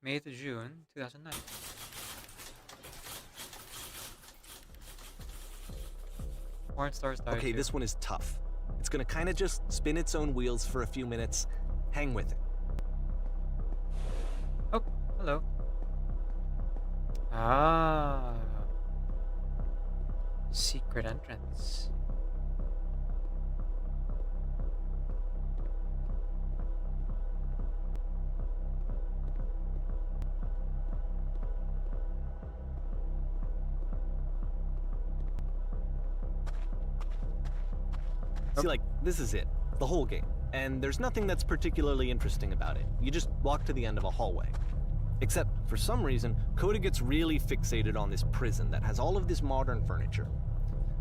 May to June 2009. Porn stars die Okay, too. this one is tough. It's gonna kind of just spin its own wheels for a few minutes. Hang with it. Oh, hello. Ah, secret entrance. See, like, this is it. The whole game. And there's nothing that's particularly interesting about it. You just walk to the end of a hallway. Except, for some reason, Coda gets really fixated on this prison that has all of this modern furniture.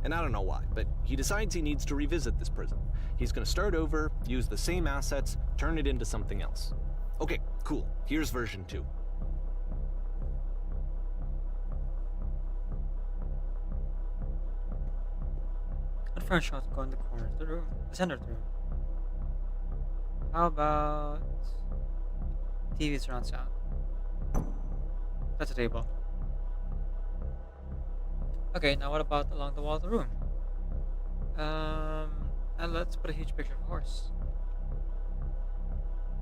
And I don't know why, but he decides he needs to revisit this prison. He's gonna start over, use the same assets, turn it into something else. Okay, cool. Here's version 2. The front shot go in the corner of the room, the center of the room. How about TV surround sound? That's a table. Okay, now what about along the wall of the room? And let's put a huge picture of a horse.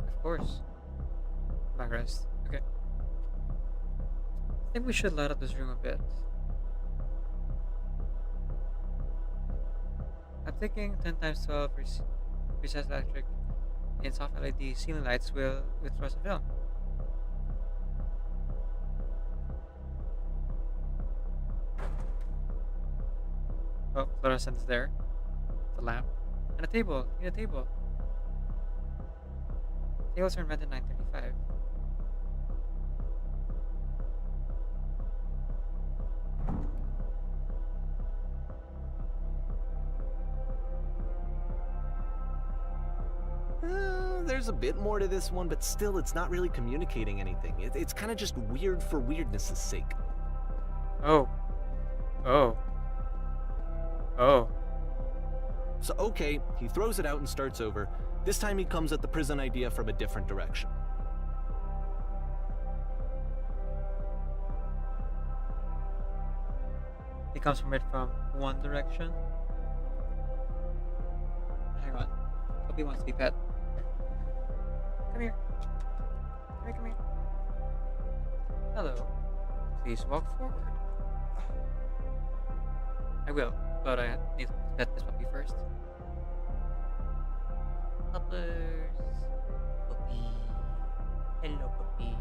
Of course. Backrest. Okay. I think we should light up this room a bit. I'm thinking 10 times 12 recessed electric in soft LED ceiling lights will with fluorescent film. Oh, fluorescent is there. The lamp. And a table. Need a table. Tables were invented in 1935. There's a bit more to this one, but still, it's not really communicating anything. It's kind of just weird for weirdness' sake. Oh. Oh. Oh. So, okay, he throws it out and starts over. This time he comes at the prison idea from a different direction. He comes from it from one direction. Hang on. Puppy wants to be pet. Come here. Come here. Hello. Please walk forward. I will, but I need to pet this puppy first. Puppers. Puppy. Hello, puppy.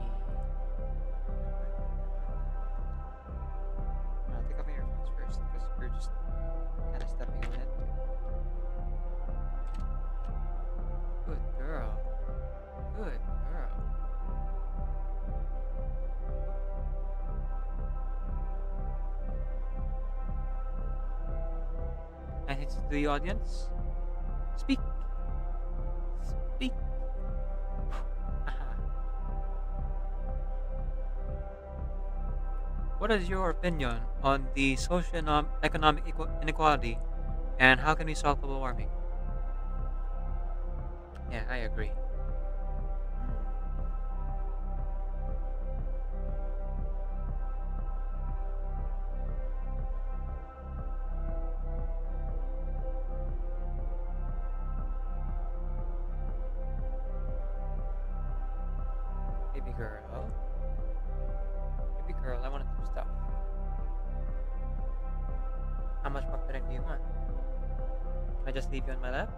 Take off my earphones first, because we're just kind of stepping on it. Good girl. Good girl. And it's the audience. Speak. Speak. What is your opinion on the economic inequality and how can we solve global warming? Yeah, I agree. Baby girl. Baby girl, I want to do stuff. How much more petting do you want? Can I just leave you on my lap?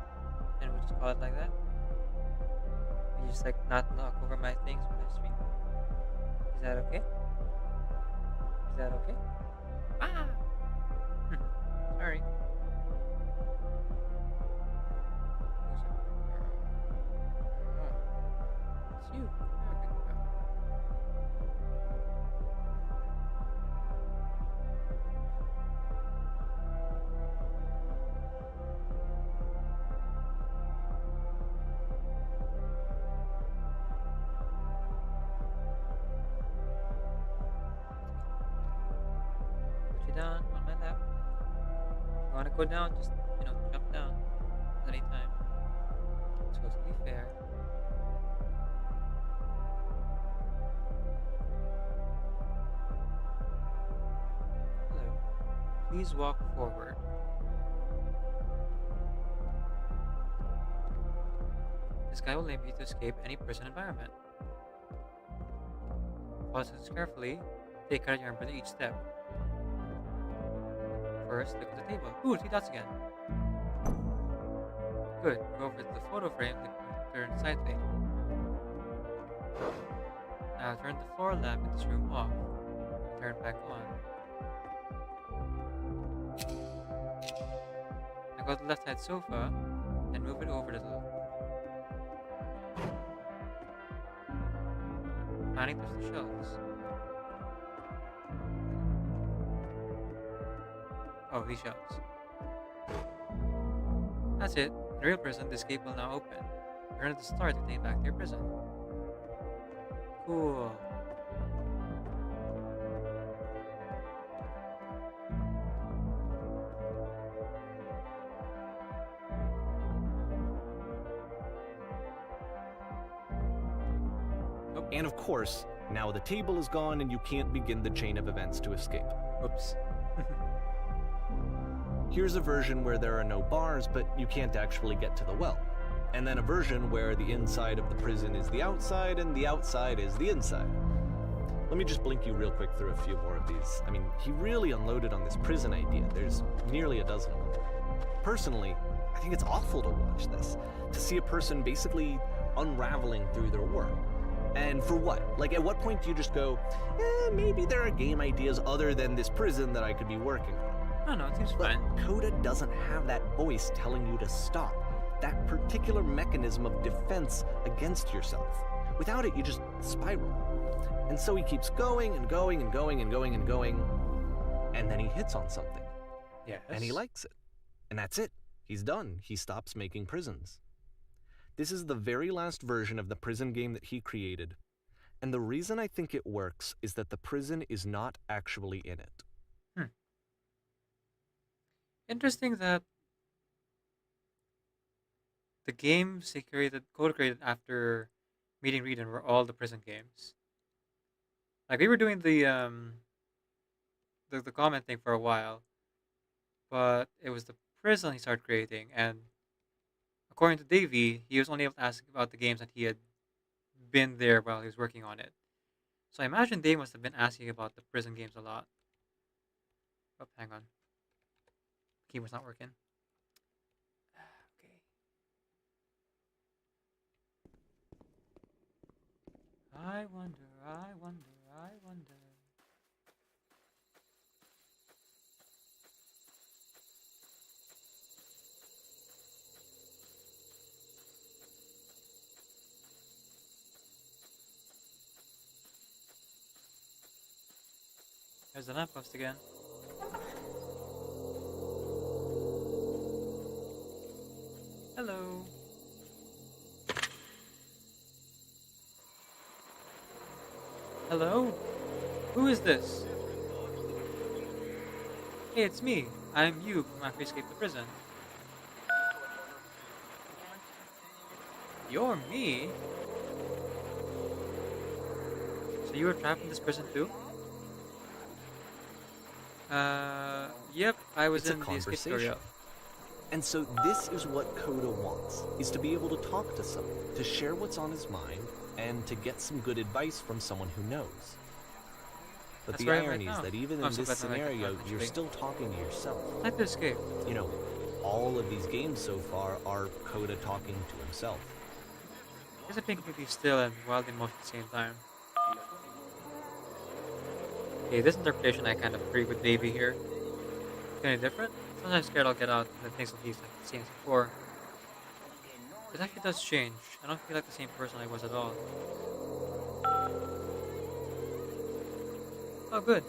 And we'll just call it like that? You just like not knock over my things when I stream? Is that okay? Is that okay? Ah! Sorry. Who's a good girl? Oh, it's you. You're a good girl. Put you down on my lap. If you want to go down, just, jump down at any time. It's supposed to be fair. Please walk forward. This guide will enable you to escape any prison environment. Follow this carefully. Take care of your arm each step. First, look at the table. Ooh, 3 dots again. Good. Go over to the photo frame and turn slightly. Now turn the floor lamp in this room off. Turn it back on. Now go to the left side sofa and move it over to the left. Finally, touch the shelves. Oh, these shelves. That's it. In the real prison, this gate will now open. Turn at the start to take back to your prison. Cool. Nope. And of course, now the table is gone and you can't begin the chain of events to escape. Oops. Here's a version where there are no bars, but you can't actually get to the well. And then a version where the inside of the prison is the outside and the outside is the inside. Let me just blink you real quick through a few more of these. I mean, he really unloaded on this prison idea. There's nearly a dozen of them. Personally, I think it's awful to watch this, to see a person basically unraveling through their work. And for what? Like, at what point do you just go, maybe there are game ideas other than this prison that I could be working on? I don't know, it seems fine. Coda doesn't have that voice telling you to stop. That particular mechanism of defense against yourself. Without it, you just spiral. And so he keeps going and going and going and going and going, and then he hits on something. Yes. And he likes it. And that's it. He's done. He stops making prisons. This is the very last version of the prison game that he created. And the reason I think it works is that the prison is not actually in it. Interesting that the games he created, Coda created after meeting Reedon were all the prison games. Like, we were doing the comment thing for a while, but it was the prison he started creating, and according to Davey, he was only able to ask about the games that he had been there while he was working on it. So I imagine Dave must have been asking about the prison games a lot. Oh, hang on. Keyboard's not working. Okay. I wonder. There's the lamppost again. Hello. Hello? Who is this? Hey, it's me. I'm you from after you escaped the prison. You're me? So you were trapped in this prison too? Yep, I was in the escape tutorial. And so this is what Coda wants, is to be able to talk to someone, to share what's on his mind, and to get some good advice from someone who knows. But That's the where I am irony right is now. that even I'm in so this glad that I can scenario, talk you're actually. still talking to yourself. Type to escape. You know, all of these games so far are Coda talking to himself. It's a being completely still and wild in motion at the same time. Okay, this interpretation I kind of agree with Davey here. It's kind of different. Sometimes I'm scared I'll get out and things will be like the same as before. It actually does change. I don't feel like the same person I was at all. Oh, good.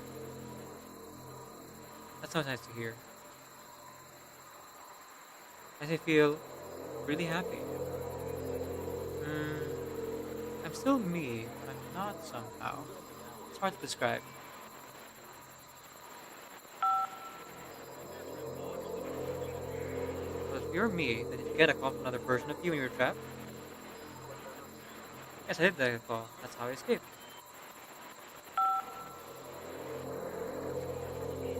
That sounds nice to hear. Makes me feel really happy. I'm still me, but I'm not somehow. It's hard to describe. But if you're me, then did you get a call from another version of you when you were trapped? Yes, I did get a call. That's how I escaped.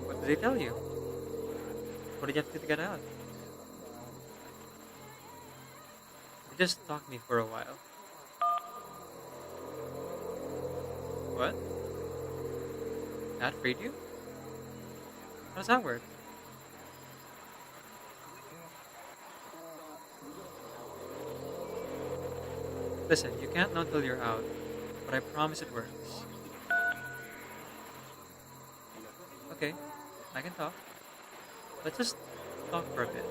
What did they tell you? What did you have to get out? You just stalked me for a while. What? That freed you? How does that work? Listen, you can't know until you're out, but I promise it works. Okay, I can talk. Let's just talk for a bit.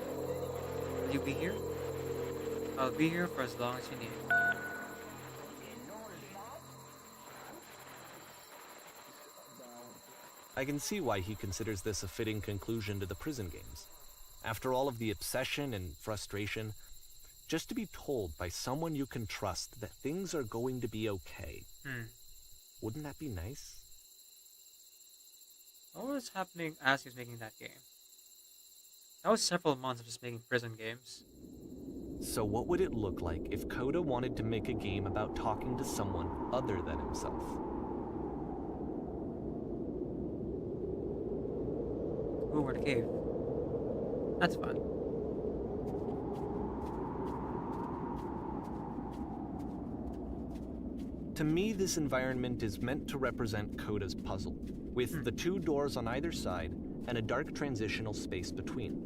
Will you be here? I'll be here for as long as you need. I can see why he considers this a fitting conclusion to the prison games. After all of the obsession and frustration, just to be told by someone you can trust that things are going to be okay. Wouldn't that be nice? What was happening as he was making that game? That was several months of just making prison games. So what would it look like if Coda wanted to make a game about talking to someone other than himself? Ooh, we're in a cave. That's fun. To me, this environment is meant to represent Coda's puzzle, with the two doors on either side and a dark transitional space between.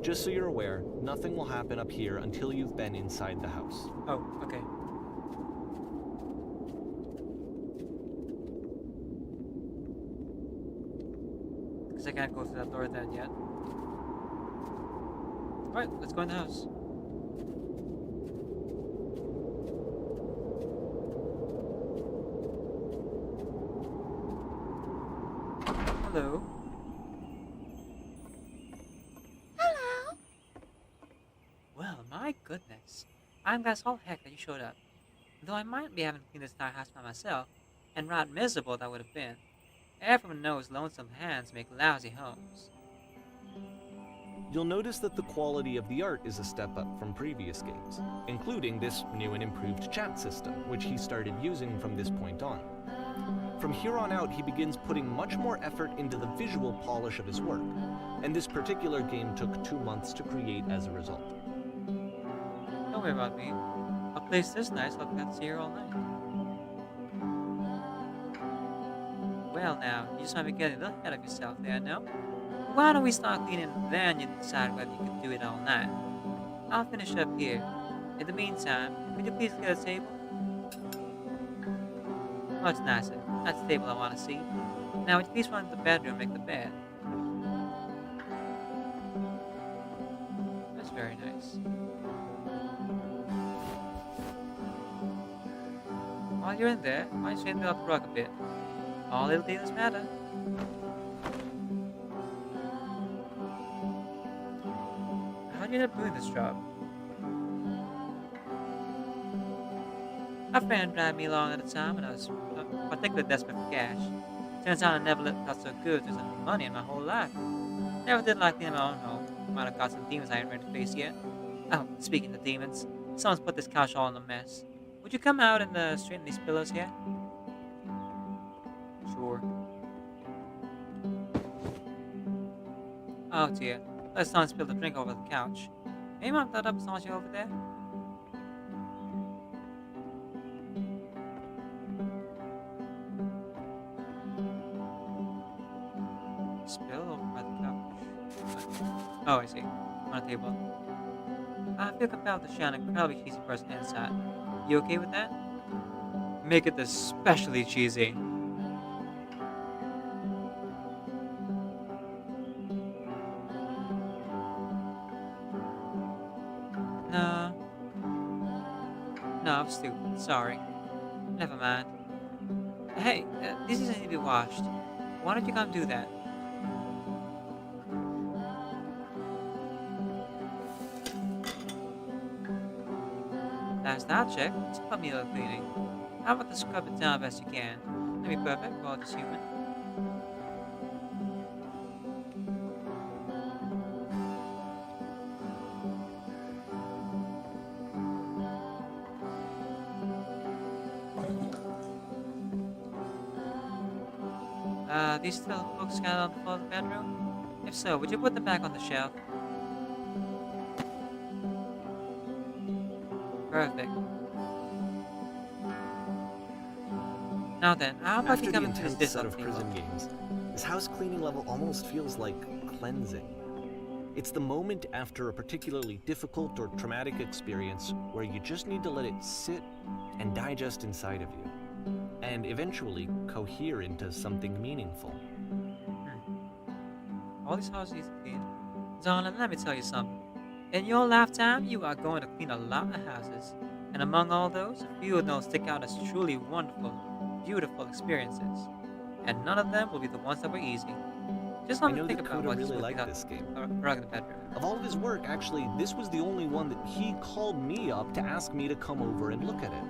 Just so you're aware, nothing will happen up here until you've been inside the house. Oh, okay. Because I can't go through that door then yet. Alright, let's go in the house. Hello. Hello. Well, my goodness. I'm glad as all heck that you showed up. Though I might be having to clean this entire house by myself, and right miserable that would have been. Everyone knows lonesome hands make lousy homes. You'll notice that the quality of the art is a step up from previous games, including this new and improved chat system, which he started using from this point on. From here on out, he begins putting much more effort into the visual polish of his work, and this particular game took 2 months to create as a result. Don't worry about me. A place this nice, I'll have to stay here all night. Well now, you just might be getting a little ahead of yourself there, no? Why don't we start cleaning, then you decide whether you can do it all night. I'll finish up here. In the meantime, could you please get a table? Much nicer. That's the table I want to see. Now, would you please run to the bedroom and make the bed? That's very nice. While you're in there, why don't you straighten up the rug a bit? All little details matter. How did you end up doing this job? A friend dragged me along at a time when I was particularly desperate for cash. Turns out I never got so good as money in my whole life. Never did like in my own home. Might have got some demons I ain't ready to face yet. Oh, speaking of demons, someone's put this couch all in a mess. Would you come out and straighten these pillows here? Sure. Oh dear, let's someone spilled a drink over the couch. Maybe I'll that up someone over there? Spill over by the couch. Oh, I see. On a table. I feel compelled to share an incredibly cheesy person inside. You okay with that? Make it especially cheesy. No. No, I'm stupid. Sorry. Never mind. Hey, this doesn't need to be washed. Why don't you come do that? Last I checked, it's about meal cleaning. How about to scrub it down best you can? That'd be perfect, we're all just human. these still books scattered on the floor of the bedroom? If so, would you put them back on the shelf? Perfect. Now then, how about After you the come into intense this set of table? prison games, this house cleaning level almost feels like cleansing. It's the moment after a particularly difficult or traumatic experience where you just need to let it sit and digest inside of you, and eventually cohere into something meaningful. All these houses need to clean. Darling, let me tell you something. In your lifetime, you are going to clean a lot of houses. And among all those, a few of those stick out as truly wonderful, beautiful experiences. And none of them will be the ones that were easy. Just I let me know think that about Coda what really would liked be this game. rug in the bedroom. Of all of his work, actually, this was the only one that he called me up to ask me to come over and look at it.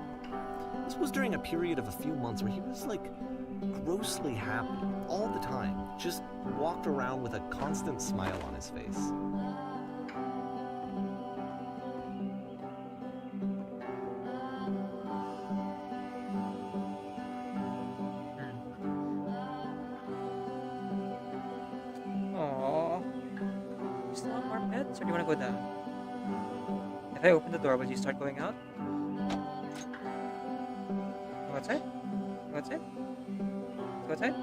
This was during a period of a few months where he was like grossly happy all the time, just walked around with a constant smile on his face. Aww. You still want more pets, or do you want to go down? If I open the door, would you start going out? Go outside? Go outside? Go outside?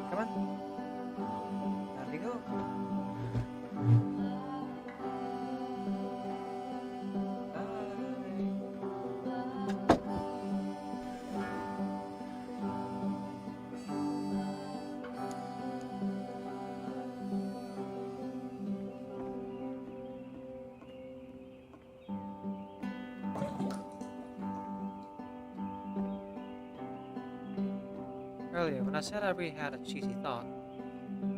Come on. There we go. Earlier, when I said I really had a cheesy thought,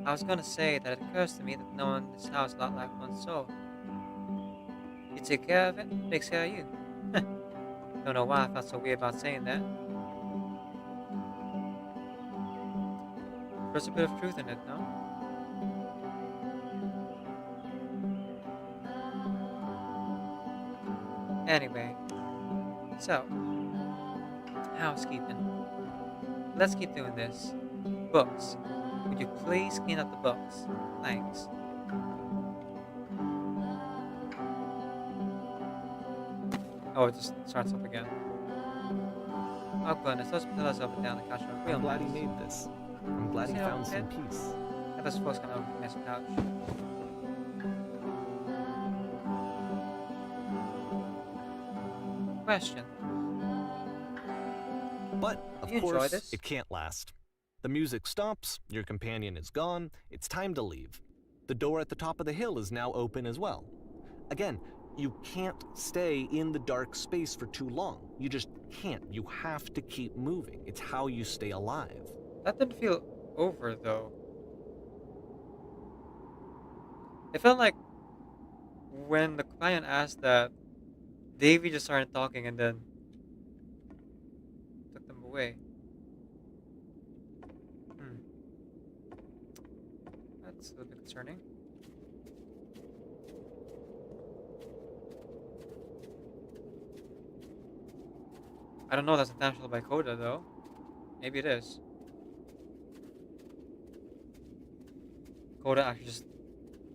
I was gonna say that it occurs to me that no one in this house is a lot like one's soul. You take care of it, it takes care of you. Don't know why I felt so weird about saying that. There's a bit of truth in it, no? Anyway, so, housekeeping. Let's keep doing this. Books. Would you please clean up the books? Thanks. Oh, it just starts up again. Oh goodness, those pillows up and down the couch are real I'm glad he nice. made this. I'm glad he See how found it some fit? peace. That was supposed to come over the nice couch. Question. But, of You enjoy course, this? it can't last. The music stops, your companion is gone, it's time to leave. The door at the top of the hill is now open as well. Again, you can't stay in the dark space for too long. You just can't. You have to keep moving. It's how you stay alive. That didn't feel over though. It felt like when the client asked that, Davy just started talking and then took them away. That's a little bit concerning. I don't know if that's intentional by Coda though. Maybe it is. Coda actually just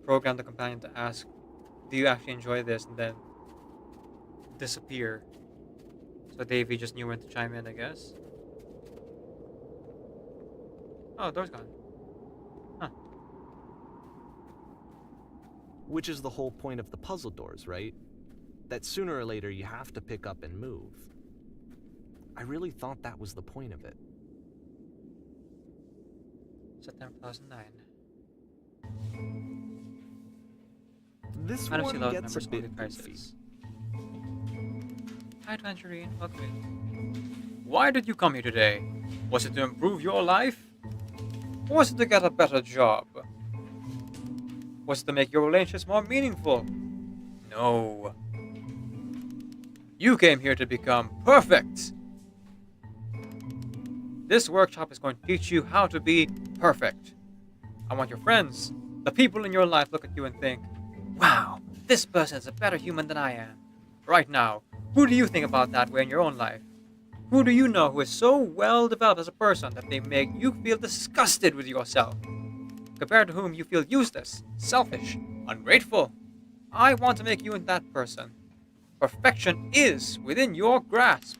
programmed the companion to ask, do you actually enjoy this? And then disappear. So Davey just knew when to chime in, I guess. Oh, door's gone. Huh. Which is the whole point of the puzzle doors, right? That sooner or later you have to pick up and move. I really thought that was the point of it. September 2009. This I don't see one those gets a numbers bit moving goofy. prices. Hi, Tangerine. Welcome in. Why did you come here today? Was it to improve your life? Or was it to get a better job? Was it to make your relationships more meaningful? No. You came here to become perfect. This workshop is going to teach you how to be perfect. I want your friends, the people in your life, look at you and think, wow, this person is a better human than I am. Right now, who do you think about that way in your own life? Who do you know who is so well developed as a person that they make you feel disgusted with yourself? Compared to whom you feel useless, selfish, ungrateful? I want to make you into that person. Perfection is within your grasp.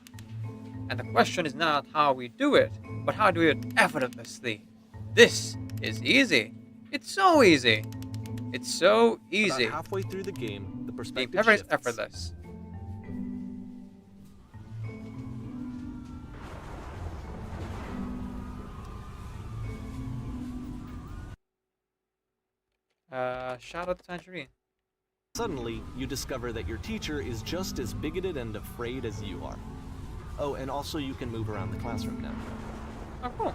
And the question is not how we do it, but how do we do it effortlessly. This is easy. It's so easy. It's so easy. About halfway through the game, the Being perspective perfect is shifts. effortless. Shout out to Tangerine. Suddenly, you discover that your teacher is just as bigoted and afraid as you are. Oh, and also you can move around the classroom now. Oh, cool.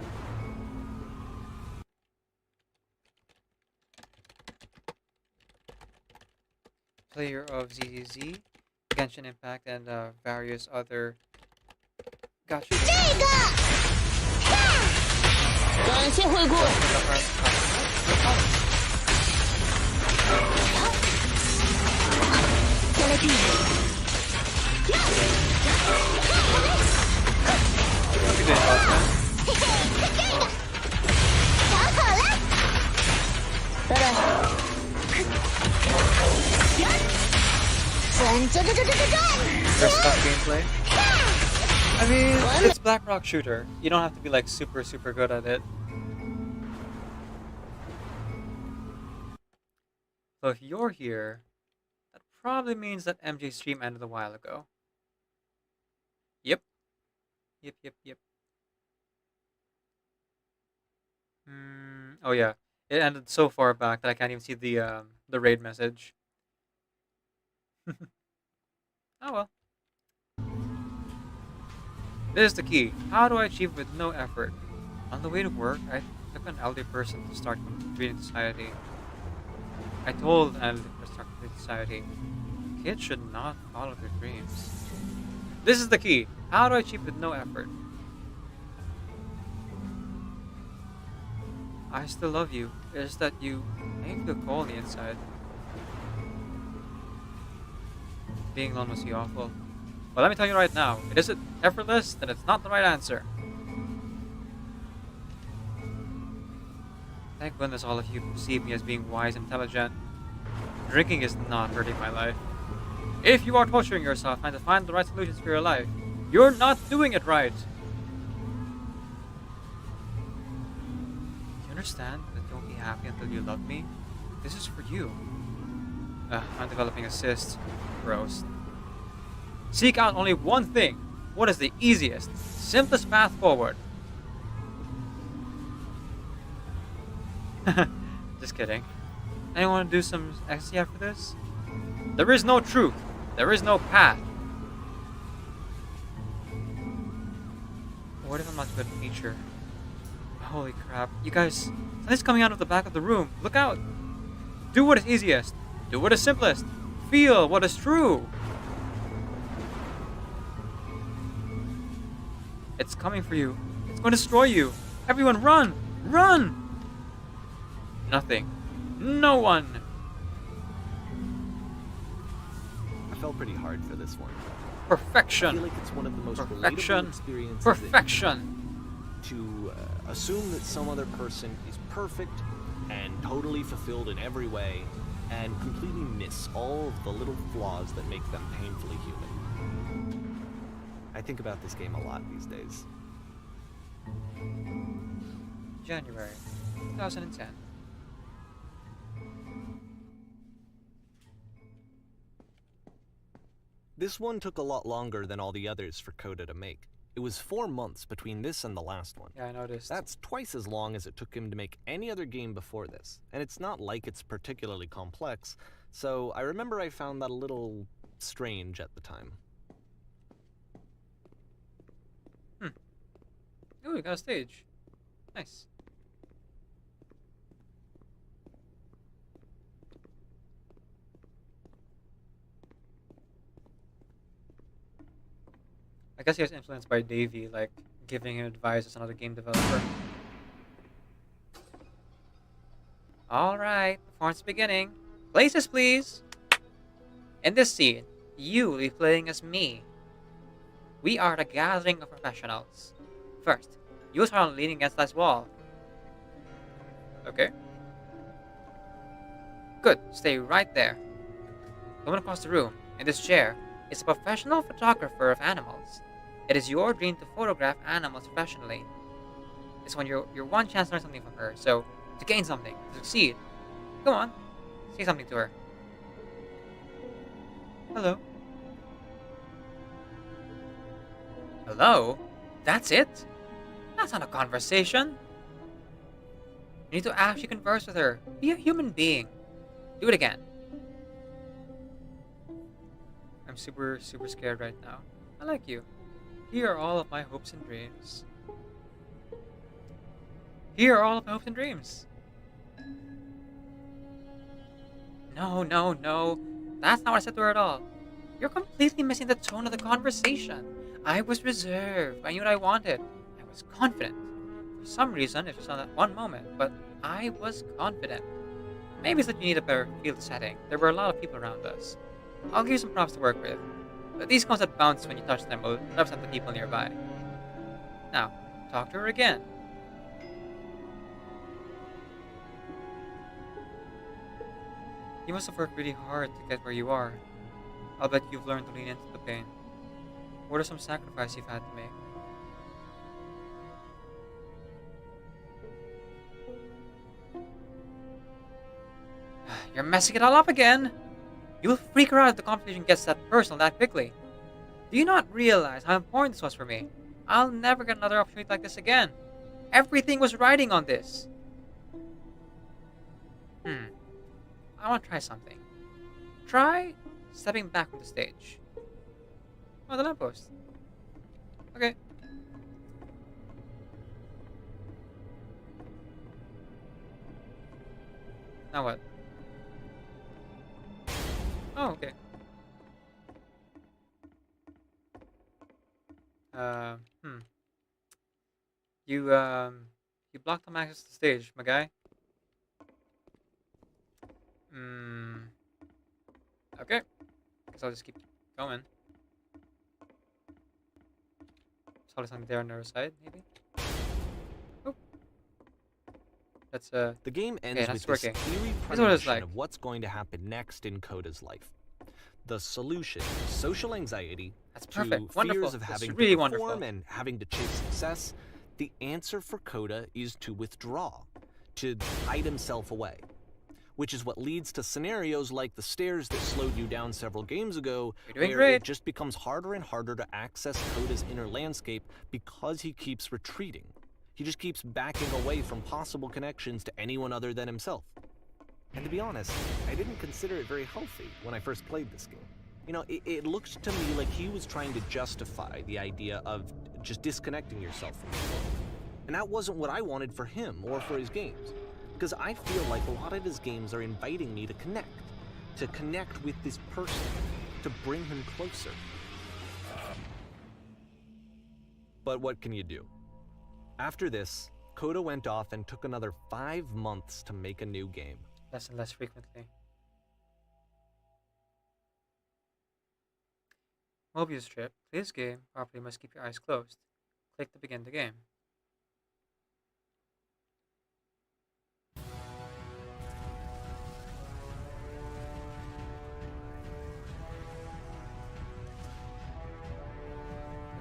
Player of ZZZ, Genshin Impact, and various other. Gotcha. 感谢惠顾。拜拜。Dressed up gameplay. I mean, it's Black Rock shooter. You don't have to be like super good at it. So if you're here, that probably means that MJ's stream ended a while ago. Yep. Yep. Oh yeah, it ended so far back that I can't even see the raid message. Oh well. This is the key. How do I achieve it with no effort? On the way to work, I took an elderly person to start reading society. I told an elderly person to start reading society, kids should not follow their dreams. This is the key. How do I achieve it with no effort? I still love you. It's just that you make me feel cold on the inside. Being alone must be awful. But let me tell you right now, it isn't effortless, then it's not the right answer. Thank goodness all of you perceive me as being wise and intelligent. Drinking is not hurting my life. If you are torturing yourself trying to find the right solutions for your life, you're not doing it right. Do you understand that you won't be happy until you love me? This is for you. I'm developing a cyst. Gross. Seek out only one thing. What is the easiest, simplest path forward? Just kidding. Anyone want to do some ecstasy after this? There is no truth. There is no path. What if I'm not good at teacher? Holy crap. You guys, something's coming out of the back of the room. Look out. Do what is easiest. Do what is simplest. Feel what is true. It's coming for you. It's going to destroy you. Everyone run! Run! Nothing. No one! I fell pretty hard for this one. Perfection. I feel like it's one of the most Perfection. relatable experiences. Perfection. To assume that some other person is perfect and totally fulfilled in every way, and completely miss all of the little flaws that make them painfully human. I think about this game a lot these days. January 2010. This one took a lot longer than all the others for Coda to make. It was 4 months between this and the last one. Yeah, I noticed. That's twice as long as it took him to make any other game before this, and it's not like it's particularly complex, so I remember I found that a little strange at the time. Ooh, we got a stage. Nice. I guess he was influenced by Davey, like giving him advice as another game developer. Alright, performance beginning. Places, please! In this scene, you will be playing as me. We are the gathering of professionals. First, you start on leaning against this wall. Okay. Good, stay right there. The woman across the room, in this chair, is a professional photographer of animals. It is your dream to photograph animals professionally. This one your one chance to learn something from her, so to gain something, to succeed. Go on, say something to her. Hello. Hello? That's it? That's not a conversation. You need to actually converse with her. Be a human being. Do it again. I'm super scared right now. I like you. Here are all of my hopes and dreams. Here are all of my hopes and dreams. No. That's not what I said to her at all. You're completely missing the tone of the conversation. I was reserved. I knew what I wanted. I was confident. For some reason, it was on that one moment, but I was confident. Maybe it's that you need a better field setting. There were a lot of people around us. I'll give you some props to work with. But these cones that bounce when you touch them will represent the people nearby. Now, talk to her again. You must have worked really hard to get where you are. I'll bet you've learned to lean into the pain. What are some sacrifices you've had to make? You're messing it all up again! You'll freak her out if the conversation gets that personal that quickly. Do you not realize how important this was for me? I'll never get another opportunity like this again. Everything was riding on this. I want to try something. Try stepping back from the stage. Oh, the lamppost. Okay. Now what? Oh, okay. You blocked them access to the stage, my guy. Okay. Guess I'll just keep going. There's probably something there on the other side, maybe? Oh. That's, The game ends okay, with that's this working. eerie This is what it's premonition like. of what's going to happen next in Coda's life. The solution, social anxiety, That's to perfect. Wonderful. fears of That's having really to wonderful. perform and having to chase success, the answer for Coda is to withdraw, to hide himself away. Which is what leads to scenarios like the stairs that slowed you down several games ago, You're doing where great. it just becomes harder and harder to access Coda's inner landscape because he keeps retreating. He just keeps backing away from possible connections to anyone other than himself. And to be honest, I didn't consider it very healthy when I first played this game. You know, it looked to me like he was trying to justify the idea of just disconnecting yourself from the world. And that wasn't what I wanted for him or for his games. Because I feel like a lot of his games are inviting me to connect with this person, to bring him closer. But what can you do? After this, Coda went off and took another 5 months to make a new game. Less and less frequently. Mobius strip. Play this game properly must keep your eyes closed. Click to begin the game.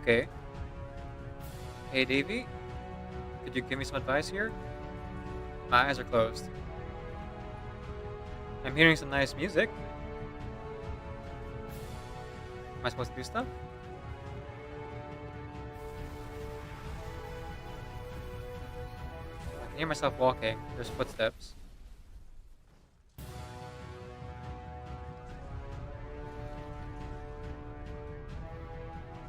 Okay. Hey Davey, could you give me some advice here? My eyes are closed. I'm hearing some nice music. Am I supposed to do stuff? I can hear myself walking. There's footsteps.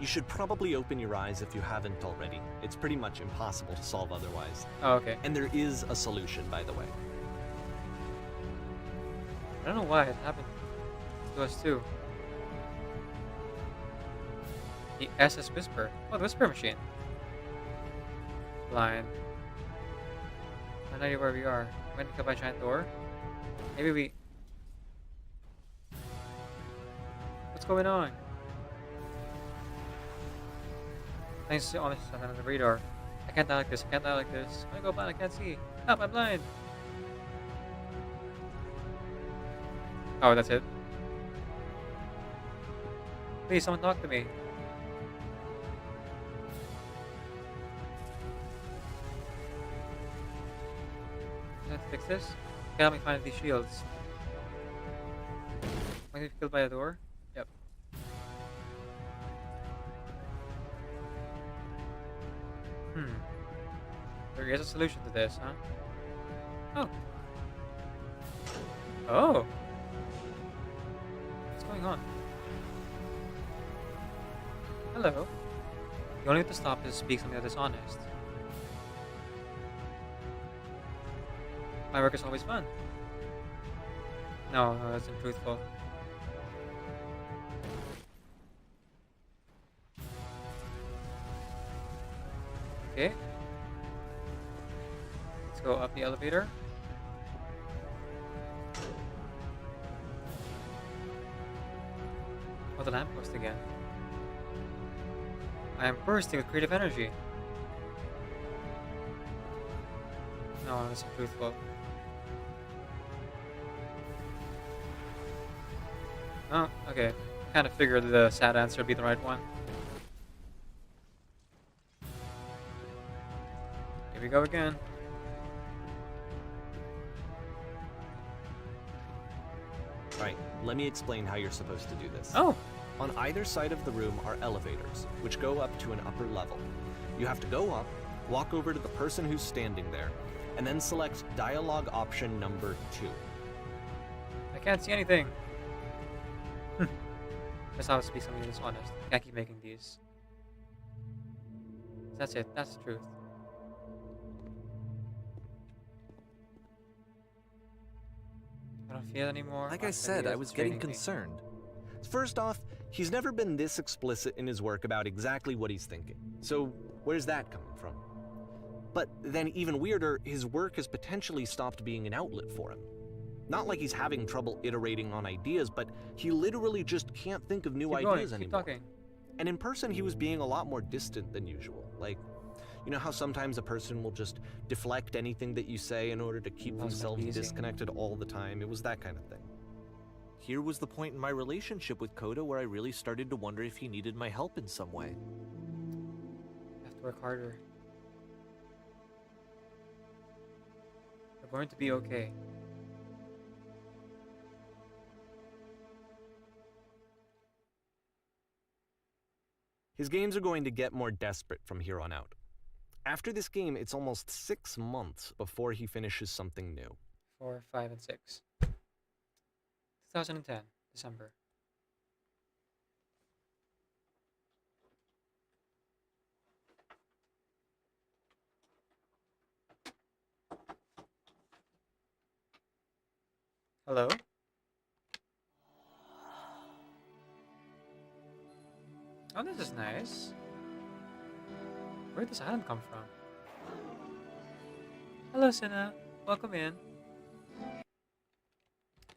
You should probably open your eyes if you haven't already. It's pretty much impossible to solve otherwise. Oh, okay. And there is a solution, by the way. I don't know why it happened to us too. The SS Whisper. Oh, the Whisper Machine. Blind. I have no idea where we are. Went to by a giant door. Maybe we... What's going on? Thanks to honest on the radar. I can't die like this. I can't die like this. I go blind. I can't see. Help! I'm blind. Oh, that's it. Please, someone talk to me. I have to fix this. Can help me find these shields. Am I gonna be killed by a door? Yep. There is a solution to this, huh? Oh. Oh. What's going on? Hello. The only way to stop is to speak something that is honest. My work is always fun. No, that's untruthful. Okay. Let's go up the elevator. Oh, the lamppost again. I am bursting with creative energy. No, that's untruthful. Oh, okay. Kind of figured the sad answer would be the right one. Here we go again. Right, let me explain how you're supposed to do this. Oh! On either side of the room are elevators, which go up to an upper level. You have to go up, walk over to the person who's standing there, and then select dialogue option number 2. I can't see anything. That's how to speak something that's honest. Can't keep making these. That's it. That's the truth. I don't feel anymore. Like I said, I was getting concerned. First off, he's never been this explicit in his work about exactly what he's thinking. So where's that coming from? But then even weirder, his work has potentially stopped being an outlet for him. Not like he's having trouble iterating on ideas, but he literally just can't think of new ideas anymore. Keep talking. And in person, he was being a lot more distant than usual. Like, you know how sometimes a person will just deflect anything that you say in order to keep themselves disconnected all the time? It was that kind of thing. Here was the point in my relationship with Coda where I really started to wonder if he needed my help in some way. You have to work harder. We're going to be okay. His games are going to get more desperate from here on out. After this game, it's almost 6 months before he finishes something new. 4, 5, and 6. 2010, December. Hello? Oh, this is nice. Where did this island come from? Hello, Senna. Welcome in.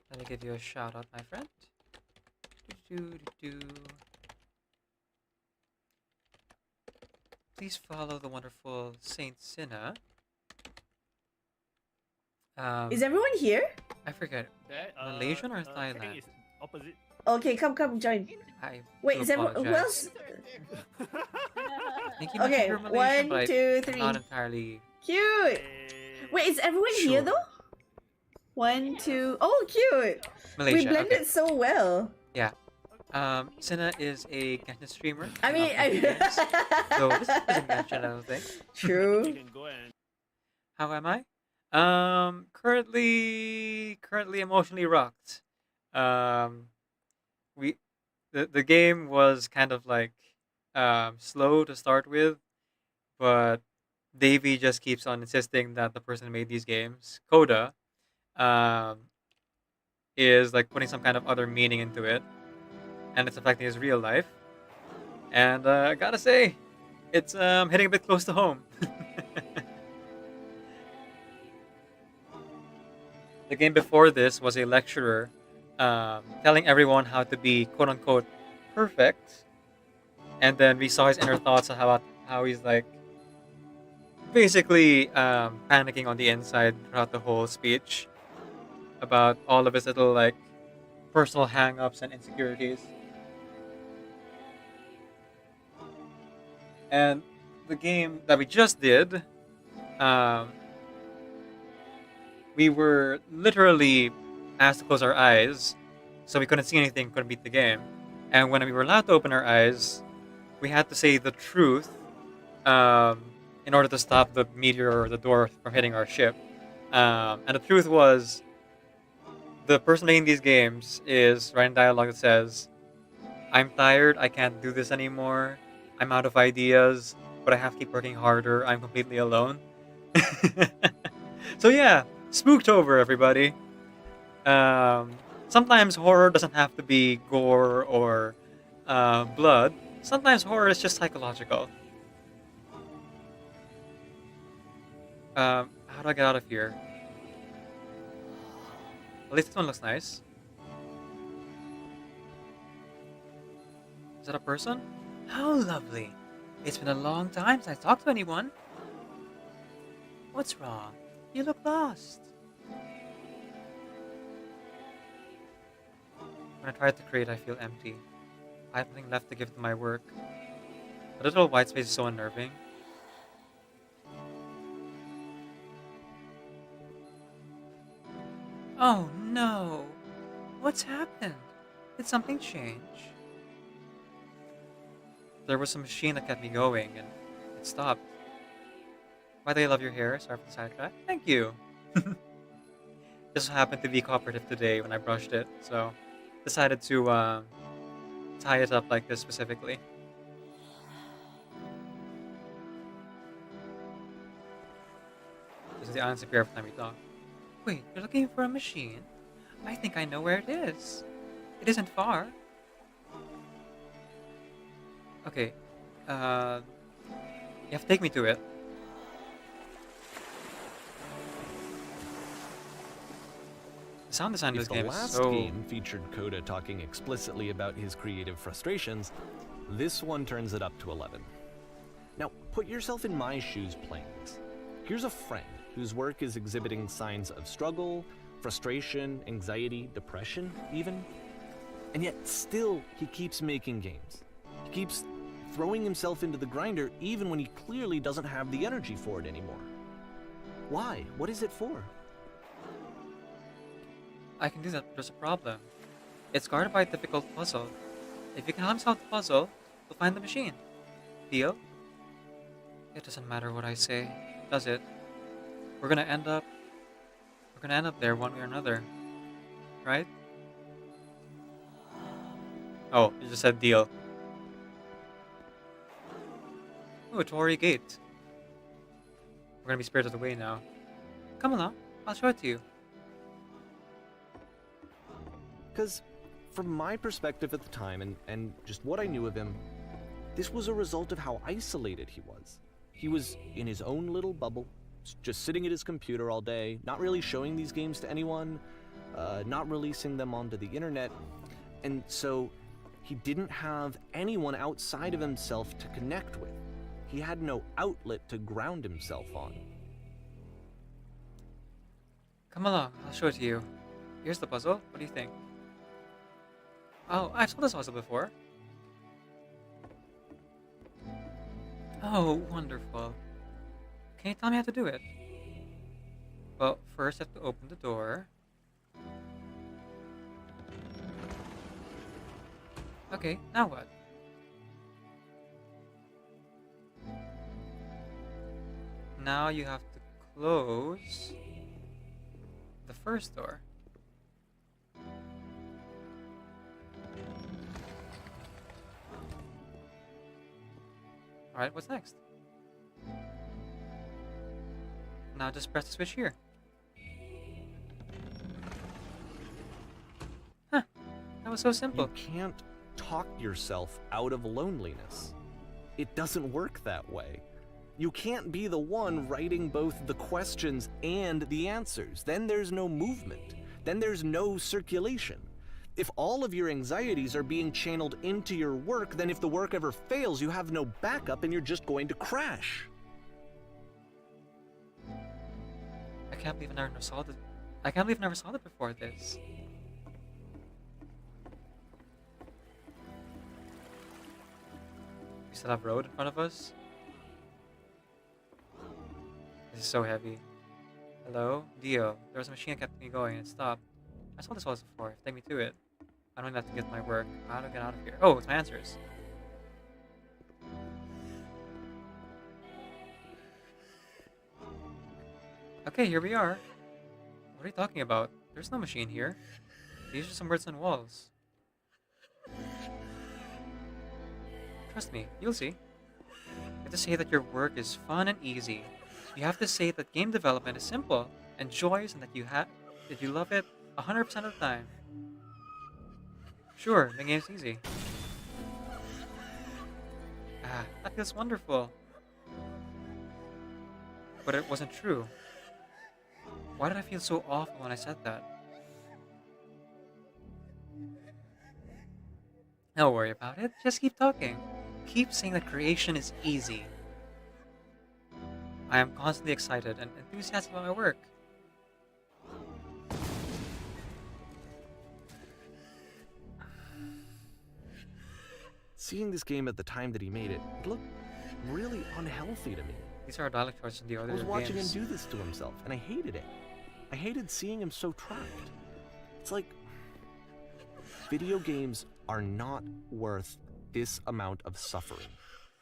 Let me give you a shout out, my friend. Please follow the wonderful Saint Senna. Is everyone here? I forget. Malaysian or Thailand? Opposite. Okay, come, join. I Wait, do is everyone? Who apologize. else? Thank you, Okay, for Malaysian, 1, but 2, I'm 3. not entirely. Cute. Wait, is everyone here Sure. though? 1, 2. Oh, cute. Malaysia. We blended Okay. so well. Yeah. Senna is a Genshin streamer. I mean, So this is a Genshin, I don't think. You True. can go and How am I? Currently emotionally rocked. The game was kind of like slow to start with, but Davey just keeps on insisting that the person who made these games, Coda, is like putting some kind of other meaning into it, and it's affecting his real life. And I gotta say, it's hitting a bit close to home. The game before this was a lecturer telling everyone how to be quote unquote perfect. And then we saw his inner thoughts on how he's like basically panicking on the inside throughout the whole speech about all of his little like personal hang-ups and insecurities. And the game that we just did, um, we were literally asked to close our eyes, so we couldn't see anything, couldn't beat the game. And when we were allowed to open our eyes, we had to say the truth in order to stop the meteor or the door from hitting our ship. And the truth was, the person making these games is writing dialogue that says, "I'm tired, I can't do this anymore, I'm out of ideas, but I have to keep working harder, I'm completely alone." So yeah, Spooktober, everybody. Sometimes horror doesn't have to be gore or blood. Sometimes horror is just psychological. How do I get out of here? At least this one looks nice. Is that a person? How lovely. It's been a long time since I talked to anyone. What's wrong? You look lost. When I try to create, I feel empty. I have nothing left to give to my work. The little white space is so unnerving. Oh no! What's happened? Did something change? There was a machine that kept me going, and it stopped. By the way, I love your hair. Sorry for the sidetrack. Thank you! Just happened to be cooperative today when I brushed it, so decided to tie it up like this specifically. This is the answer every time we talk. Wait, you're looking for a machine? I think I know where it is. It isn't far. Okay, you have to take me to it. The sound design of this If the game is last so... game featured Coda talking explicitly about his creative frustrations, this one turns it up to 11. Now, put yourself in my shoes playing this. Here's a friend whose work is exhibiting signs of struggle, frustration, anxiety, depression, even. And yet, still, he keeps making games. He keeps throwing himself into the grinder even when he clearly doesn't have the energy for it anymore. Why? What is it for? I can do that, but there's a problem. It's guarded by a difficult puzzle. If you can help me solve the puzzle, we'll find the machine. Deal? It doesn't matter what I say, does it? We're gonna end up there one way or another. Right? Oh, you just said deal. Oh, a Torii gate. We're gonna be spirited away now. Come along, I'll show it to you. Because from my perspective at the time and just what I knew of him, this was a result of how isolated he was. He was in his own little bubble, just sitting at his computer all day, not really showing these games to anyone, not releasing them onto the internet, and so he didn't have anyone outside of himself to connect with. He had no outlet to ground himself on. Come along, I'll show it to you. Here's the puzzle, what do you think? Oh, I've saw this puzzle before. Oh, wonderful. Can you tell me how to do it? Well, first I have to open the door. Okay, now what? Now you have to close the first door. Alright, what's next? Now just press the switch here. Huh, that was so simple. You can't talk yourself out of loneliness. It doesn't work that way. You can't be the one writing both the questions and the answers. Then there's no movement. Then there's no circulation. If all of your anxieties are being channeled into your work, then if the work ever fails, you have no backup and you're just going to crash. I can't believe I never saw this. I can't believe I never saw that before this. We still have road in front of us. This is so heavy. Hello? Dio. There was a machine that kept me going and it stopped. I saw this once before. Take me to it. I don't even have to get my work. How do I get out of here? Oh, it's my answers. Okay, here we are. What are you talking about? There's no machine here. These are some words on walls. Trust me, you'll see. You have to say that your work is fun and easy. You have to say that game development is simple and joyous and that you love it 100% of the time. Sure, the game's easy. Ah, that feels wonderful. But it wasn't true. Why did I feel so awful when I said that? Don't worry about it, just keep talking. Keep saying that creation is easy. I am constantly excited and enthusiastic about my work. Seeing this game at the time that he made it, it looked really unhealthy to me. These are dialect choices in the other I was watching games. him do this to himself, and I hated it. I hated seeing him so trapped. It's like video games are not worth this amount of suffering.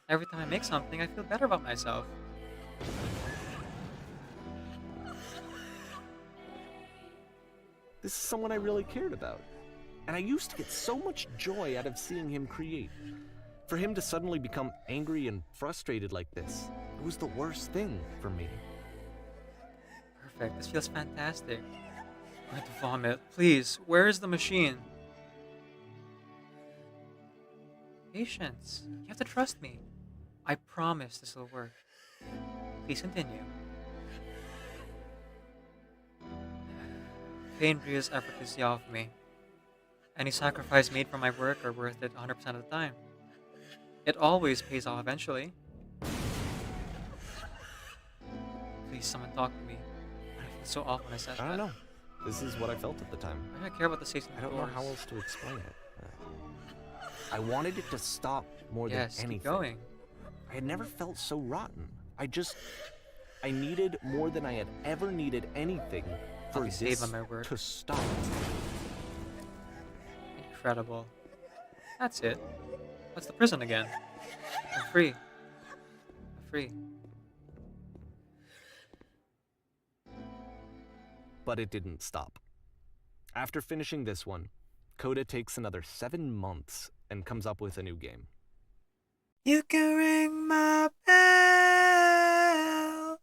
Every time I make something, I feel better about myself. This is someone I really cared about. And I used to get so much joy out of seeing him create. For him to suddenly become angry and frustrated like this, it was the worst thing for me. Perfect, this feels fantastic. I'm going to vomit. Please, where is the machine? Patience. You have to trust me. I promise this will work. Please continue. Pain breathes effortlessly off me. Any sacrifice made for my work are worth it 100% of the time. It always pays off eventually. Please, someone talk to me. I feel so awful when I said that. I don't know. This is what I felt at the time. I don't care about the safety I don't know how else to explain it. I wanted it to stop more than anything. Keep going. I had never felt so rotten. I needed more than I had ever needed anything for I'll be saved this by my work. to stop. Incredible. That's it. What's the prison again? I'm free. I'm free. But it didn't stop. After finishing this one, Coda takes another 7 months and comes up with a new game. You can ring my bell,